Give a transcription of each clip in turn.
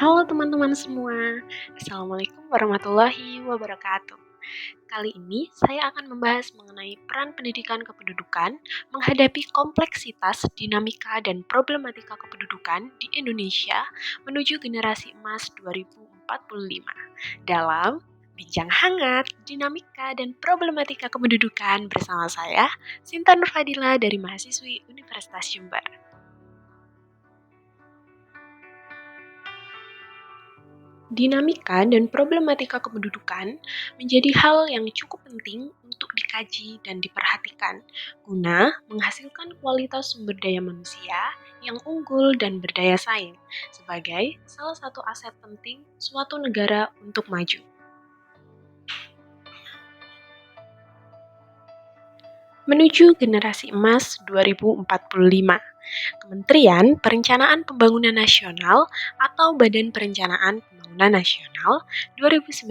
Halo teman-teman semua, Assalamualaikum warahmatullahi wabarakatuh. Kali ini saya akan membahas mengenai peran pendidikan kependudukan menghadapi kompleksitas, dinamika, dan problematika kependudukan di Indonesia menuju generasi emas 2045 dalam Bincang Hangat, Dinamika, dan Problematika Kependudukan bersama saya, Sinta Nurfadila dari mahasiswi Universitas Jember. Dinamika dan problematika kependudukan menjadi hal yang cukup penting untuk dikaji dan diperhatikan guna menghasilkan kualitas sumber daya manusia yang unggul dan berdaya saing sebagai salah satu aset penting suatu negara untuk maju. Menuju generasi emas 2045, Kementerian Perencanaan Pembangunan Nasional atau Badan Perencanaan Pembangunan Nasional 2019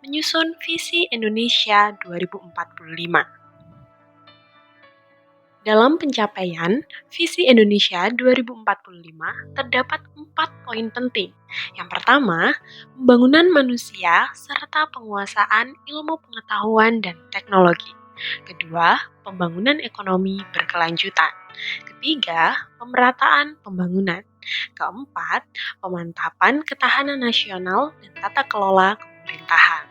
menyusun Visi Indonesia 2045. Dalam pencapaian Visi Indonesia 2045 terdapat 4 poin penting. Yang pertama, pembangunan manusia serta penguasaan ilmu pengetahuan dan teknologi. Kedua, pembangunan ekonomi berkelanjutan. Ketiga, pemerataan pembangunan. Keempat, pemantapan ketahanan nasional dan tata kelola pemerintahan.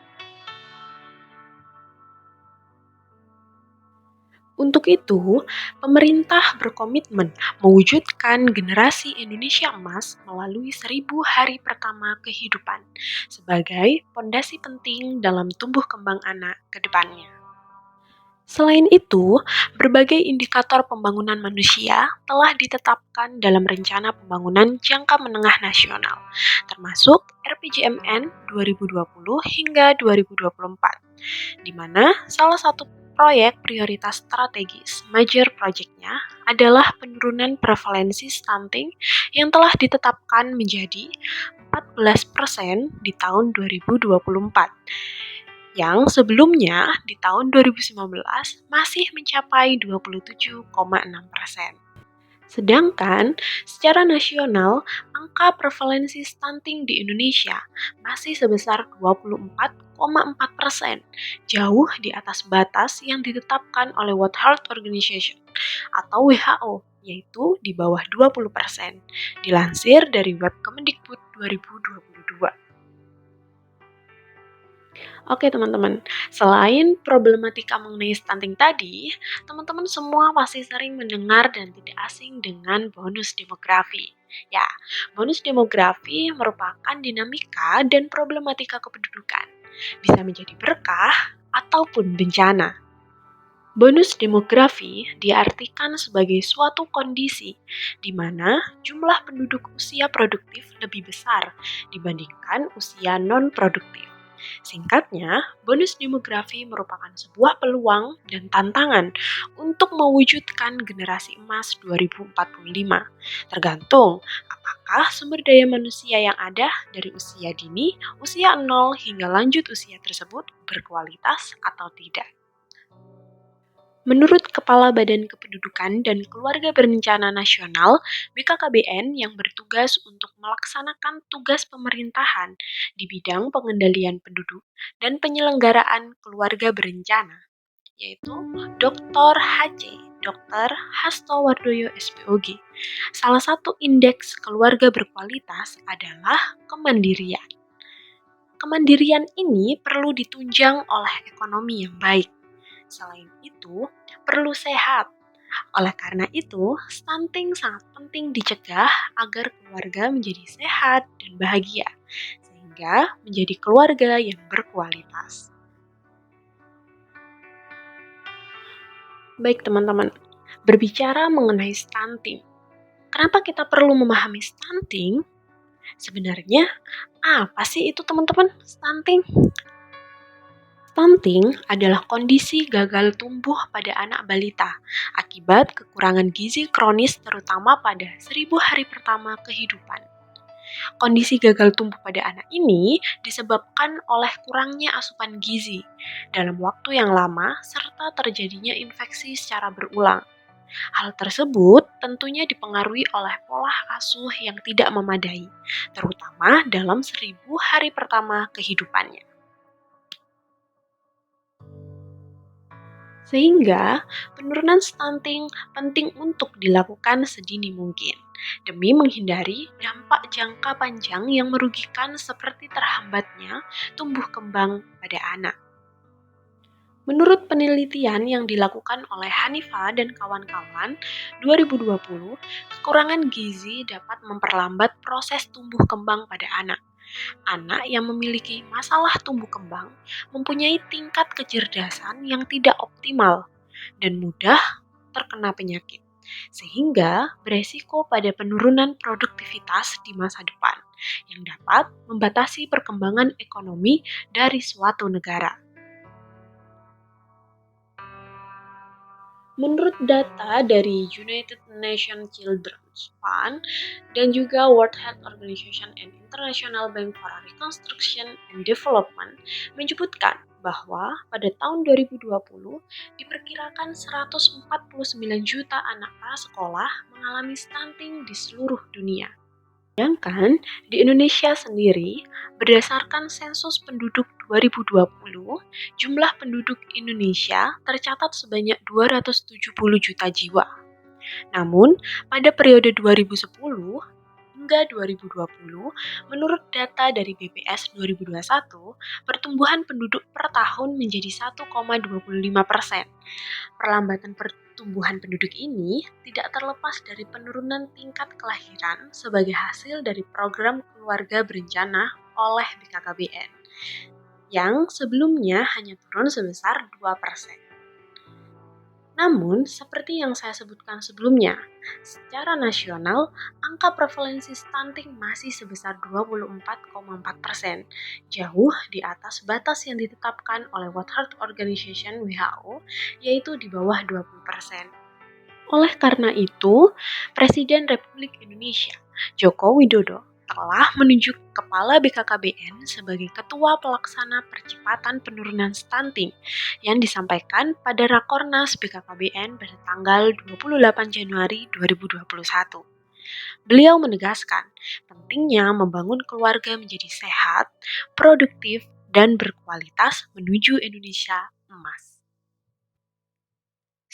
Untuk itu, pemerintah berkomitmen mewujudkan generasi Indonesia emas melalui 1000 hari pertama kehidupan sebagai fondasi penting dalam tumbuh kembang anak ke depannya. Selain itu, berbagai indikator pembangunan manusia telah ditetapkan dalam Rencana Pembangunan Jangka Menengah Nasional, termasuk RPJMN 2020 hingga 2024, di mana salah satu proyek prioritas strategis major project-nya adalah penurunan prevalensi stunting yang telah ditetapkan menjadi 14% di tahun 2024, yang sebelumnya di tahun 2019 masih mencapai 27,6%. Sedangkan secara nasional, angka prevalensi stunting di Indonesia masih sebesar 24,4%, jauh di atas batas yang ditetapkan oleh World Health Organization atau WHO, yaitu di bawah 20%, dilansir dari web Kemendikbud 2022. Oke teman-teman, selain problematika mengenai stunting tadi, teman-teman semua pasti sering mendengar dan tidak asing dengan bonus demografi. Ya, bonus demografi merupakan dinamika dan problematika kependudukan. Bisa menjadi berkah ataupun bencana. Bonus demografi diartikan sebagai suatu kondisi di mana jumlah penduduk usia produktif lebih besar dibandingkan usia non-produktif. Singkatnya, bonus demografi merupakan sebuah peluang dan tantangan untuk mewujudkan generasi emas 2045. Tergantung apakah sumber daya manusia yang ada dari usia dini, usia 0 hingga lanjut usia tersebut berkualitas atau tidak. Menurut Kepala Badan Kependudukan dan Keluarga Berencana Nasional (BKKBN) yang bertugas untuk melaksanakan tugas pemerintahan di bidang pengendalian penduduk dan penyelenggaraan keluarga berencana, yaitu Dr. HC, Dr. Hasto Wardoyo SPOG. Salah satu indeks keluarga berkualitas adalah kemandirian. Kemandirian ini perlu ditunjang oleh ekonomi yang baik. Selain itu, perlu sehat. Oleh karena itu, stunting sangat penting dicegah agar keluarga menjadi sehat dan bahagia, sehingga menjadi keluarga yang berkualitas. Baik teman-teman, berbicara mengenai stunting, kenapa kita perlu memahami stunting? Sebenarnya, apa sih itu teman-teman stunting? Stunting adalah kondisi gagal tumbuh pada anak balita akibat kekurangan gizi kronis terutama pada 1000 hari pertama kehidupan. Kondisi gagal tumbuh pada anak ini disebabkan oleh kurangnya asupan gizi dalam waktu yang lama serta terjadinya infeksi secara berulang. Hal tersebut tentunya dipengaruhi oleh pola asuh yang tidak memadai, terutama dalam 1000 hari pertama kehidupannya. Sehingga penurunan stunting penting untuk dilakukan sedini mungkin demi menghindari dampak jangka panjang yang merugikan seperti terhambatnya tumbuh kembang pada anak. Menurut penelitian yang dilakukan oleh Hanifa dan kawan-kawan 2020, kekurangan gizi dapat memperlambat proses tumbuh kembang pada anak. Anak yang memiliki masalah tumbuh kembang mempunyai tingkat kecerdasan yang tidak optimal dan mudah terkena penyakit, sehingga beresiko pada penurunan produktivitas di masa depan yang dapat membatasi perkembangan ekonomi dari suatu negara. Menurut data dari United Nations Children's Fund dan juga World Health Organization and International Bank for Reconstruction and Development menyebutkan bahwa pada tahun 2020 diperkirakan 149 juta anak prasekolah mengalami stunting di seluruh dunia. Sedangkan di Indonesia sendiri, berdasarkan sensus penduduk 2020, jumlah penduduk Indonesia tercatat sebanyak 270 juta jiwa. Namun, pada periode 2010 hingga 2020, menurut data dari BPS 2021, pertumbuhan penduduk per tahun menjadi 1,25%. Perlambatan pertumbuhan penduduk ini tidak terlepas dari penurunan tingkat kelahiran sebagai hasil dari program keluarga berencana oleh BKKBN yang sebelumnya hanya turun sebesar 2%. Namun, seperti yang saya sebutkan sebelumnya, secara nasional, angka prevalensi stunting masih sebesar 24,4%, jauh di atas batas yang ditetapkan oleh World Health Organization (WHO), yaitu di bawah 20%. Oleh karena itu, Presiden Republik Indonesia, Joko Widodo, telah menunjuk Kepala BKKBN sebagai Ketua Pelaksana Percepatan Penurunan Stunting yang disampaikan pada Rakornas BKKBN pada tanggal 28 Januari 2021. Beliau menegaskan pentingnya membangun keluarga menjadi sehat, produktif, dan berkualitas menuju Indonesia emas.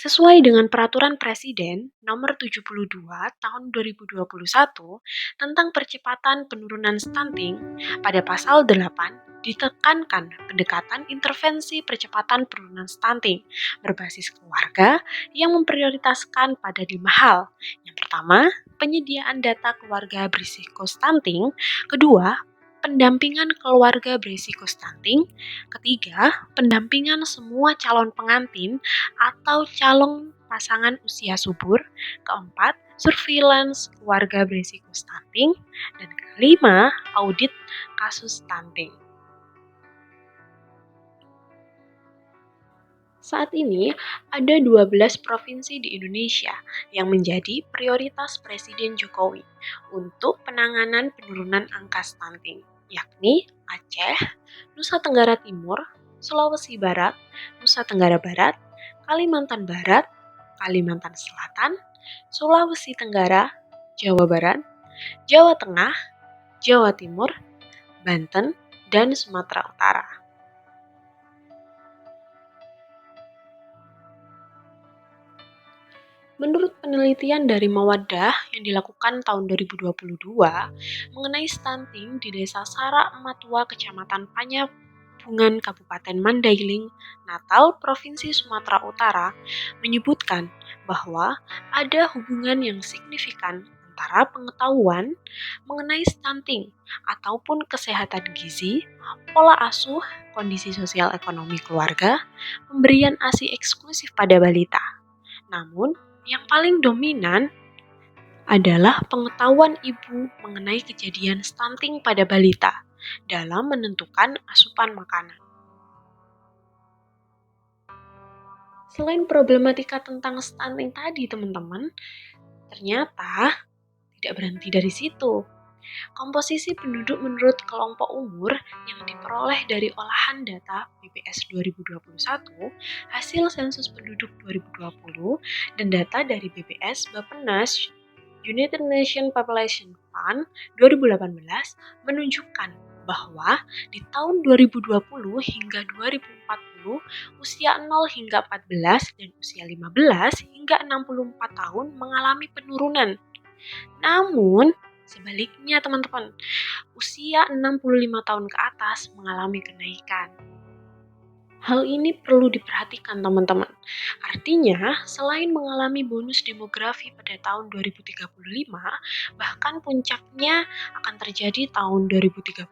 Sesuai dengan Peraturan Presiden Nomor 72 Tahun 2021 tentang percepatan penurunan stunting, pada pasal 8 ditekankan pendekatan intervensi percepatan penurunan stunting berbasis keluarga yang memprioritaskan pada 5 hal. Yang pertama, penyediaan data keluarga berisiko stunting. Kedua, pendampingan keluarga berisiko stunting. Ketiga, pendampingan semua calon pengantin atau calon pasangan usia subur. Keempat, surveillance keluarga berisiko stunting. Dan kelima, audit kasus stunting. Saat ini, ada 12 provinsi di Indonesia yang menjadi prioritas Presiden Jokowi untuk penanganan penurunan angka stunting, yakni Aceh, Nusa Tenggara Timur, Sulawesi Barat, Nusa Tenggara Barat, Kalimantan Barat, Kalimantan Selatan, Sulawesi Tenggara, Jawa Barat, Jawa Tengah, Jawa Timur, Banten, dan Sumatera Utara. Menurut penelitian dari Mawaddah yang dilakukan tahun 2022 mengenai stunting di Desa Sara Matua, Kecamatan Panyabungan, Kabupaten Mandailing, Natal, Provinsi Sumatera Utara, menyebutkan bahwa ada hubungan yang signifikan antara pengetahuan mengenai stunting ataupun kesehatan gizi, pola asuh, kondisi sosial ekonomi keluarga, pemberian ASI eksklusif pada balita. Namun, yang paling dominan adalah pengetahuan ibu mengenai kejadian stunting pada balita dalam menentukan asupan makanan. Selain problematika tentang stunting tadi, teman-teman, ternyata tidak berhenti dari situ. Komposisi penduduk menurut kelompok umur yang diperoleh dari olahan data BPS 2021, hasil sensus penduduk 2020, dan data dari BPS Bappenas United Nations Population Fund 2018 menunjukkan bahwa di tahun 2020 hingga 2040 usia 0 hingga 14 dan usia 15 hingga 64 tahun mengalami penurunan. Namun, sebaliknya teman-teman, usia 65 tahun ke atas mengalami kenaikan. Hal ini perlu diperhatikan teman-teman. Artinya, selain mengalami bonus demografi pada tahun 2035, bahkan puncaknya akan terjadi tahun 2032,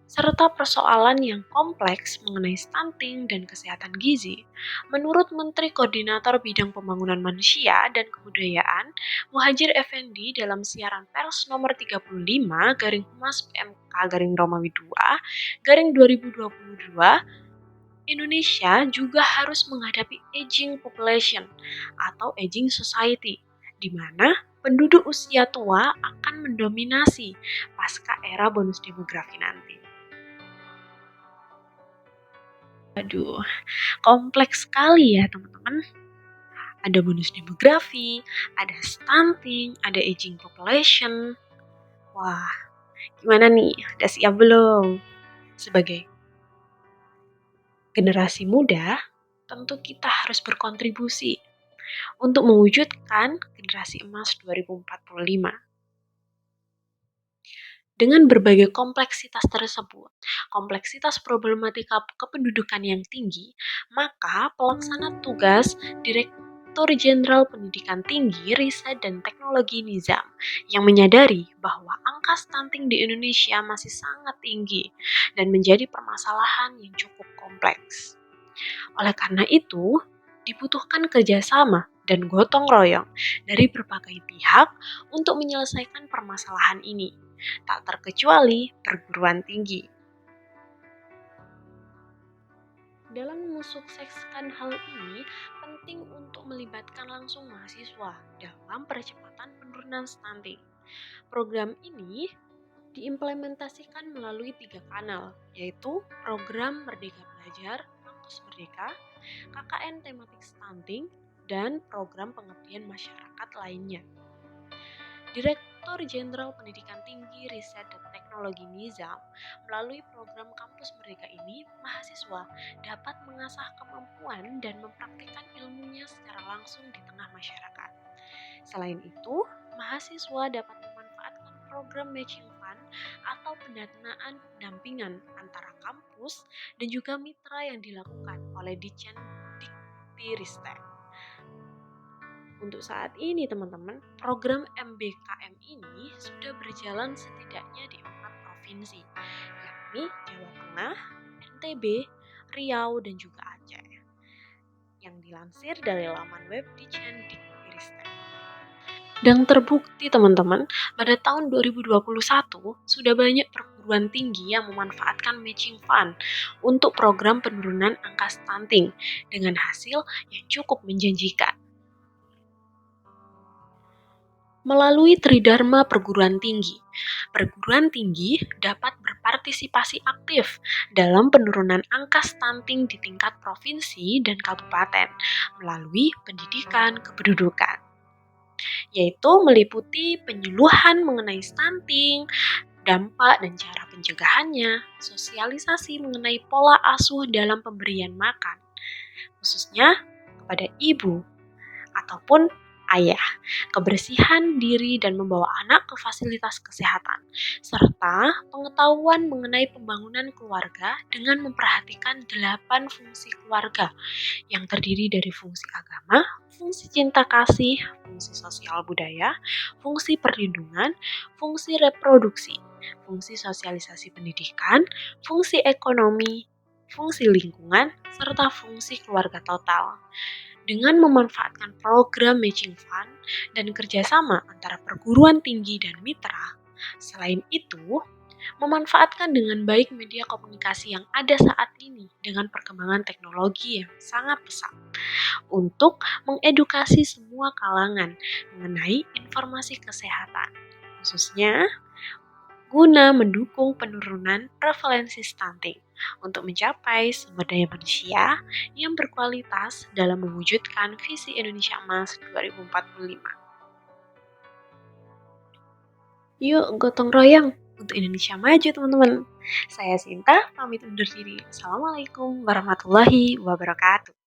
serta persoalan yang kompleks mengenai stunting dan kesehatan gizi. Menurut Menteri Koordinator Bidang Pembangunan Manusia dan Kebudayaan, Muhadjir Effendi dalam siaran pers nomor 35 garing Humas PMK garing Romawi 2 garing 2022, Indonesia juga harus menghadapi aging population atau aging society, di mana penduduk usia tua akan mendominasi pasca era bonus demografi nanti. Aduh, kompleks sekali ya teman-teman. Ada bonus demografi, ada stunting, ada aging population. Wah, gimana nih? Udah siap belum? Sebagai generasi muda, tentu kita harus berkontribusi untuk mewujudkan generasi emas 2045. Dengan berbagai kompleksitas tersebut, kompleksitas problematika kependudukan yang tinggi, maka pelaksana tugas Direktur Jenderal Pendidikan Tinggi, Riset dan Teknologi Nizam yang menyadari bahwa angka stunting di Indonesia masih sangat tinggi dan menjadi permasalahan yang cukup kompleks. Oleh karena itu, dibutuhkan kerjasama dan gotong royong dari berbagai pihak untuk menyelesaikan permasalahan ini, tak terkecuali perguruan tinggi. Dalam mensukseskan hal ini, penting untuk melibatkan langsung mahasiswa dalam percepatan penurunan stunting. Program ini diimplementasikan melalui 3 kanal, yaitu program Merdeka Belajar, Kampus Merdeka, KKN tematik stunting, dan program pengabdian masyarakat lainnya. Direktur Jenderal Pendidikan Tinggi, Riset dan Teknologi Nizam, melalui program Kampus Merdeka ini, mahasiswa dapat mengasah kemampuan dan mempraktikkan ilmunya secara langsung di tengah masyarakat. Selain itu, mahasiswa dapat memanfaatkan program matching fund atau pendanaan pendampingan antara kampus dan juga mitra yang dilakukan oleh Ditjen Dikti-Ristek. Untuk saat ini teman-teman, program MBKM ini sudah berjalan setidaknya di 4 provinsi, yakni Jawa Tengah, NTB, Riau, dan juga Aceh, yang dilansir dari laman web Ditjen Dikti-Ristek. Dan terbukti teman-teman, pada tahun 2021 sudah banyak perguruan tinggi yang memanfaatkan matching fund untuk program penurunan angka stunting dengan hasil yang cukup menjanjikan. Melalui Tridharma Perguruan Tinggi dapat berpartisipasi aktif dalam penurunan angka stunting di tingkat provinsi dan kabupaten melalui pendidikan kependudukan, yaitu meliputi penyuluhan mengenai stunting, dampak dan cara pencegahannya, sosialisasi mengenai pola asuh dalam pemberian makan, khususnya kepada ibu ataupun ayah, kebersihan diri dan membawa anak ke fasilitas kesehatan, serta pengetahuan mengenai pembangunan keluarga dengan memperhatikan 8 fungsi keluarga yang terdiri dari fungsi agama, fungsi cinta kasih, fungsi sosial budaya, fungsi perlindungan, fungsi reproduksi, fungsi sosialisasi pendidikan, fungsi ekonomi, fungsi lingkungan, serta fungsi keluarga total. Dengan memanfaatkan program matching fund dan kerjasama antara perguruan tinggi dan mitra, selain itu, memanfaatkan dengan baik media komunikasi yang ada saat ini dengan perkembangan teknologi yang sangat pesat untuk mengedukasi semua kalangan mengenai informasi kesehatan. khususnya guna mendukung penurunan prevalensi stunting untuk mencapai sumber daya manusia yang berkualitas dalam mewujudkan visi Indonesia Emas 2045. Yuk gotong royong untuk Indonesia maju teman-teman. Saya Sinta, pamit undur diri. Assalamualaikum warahmatullahi wabarakatuh.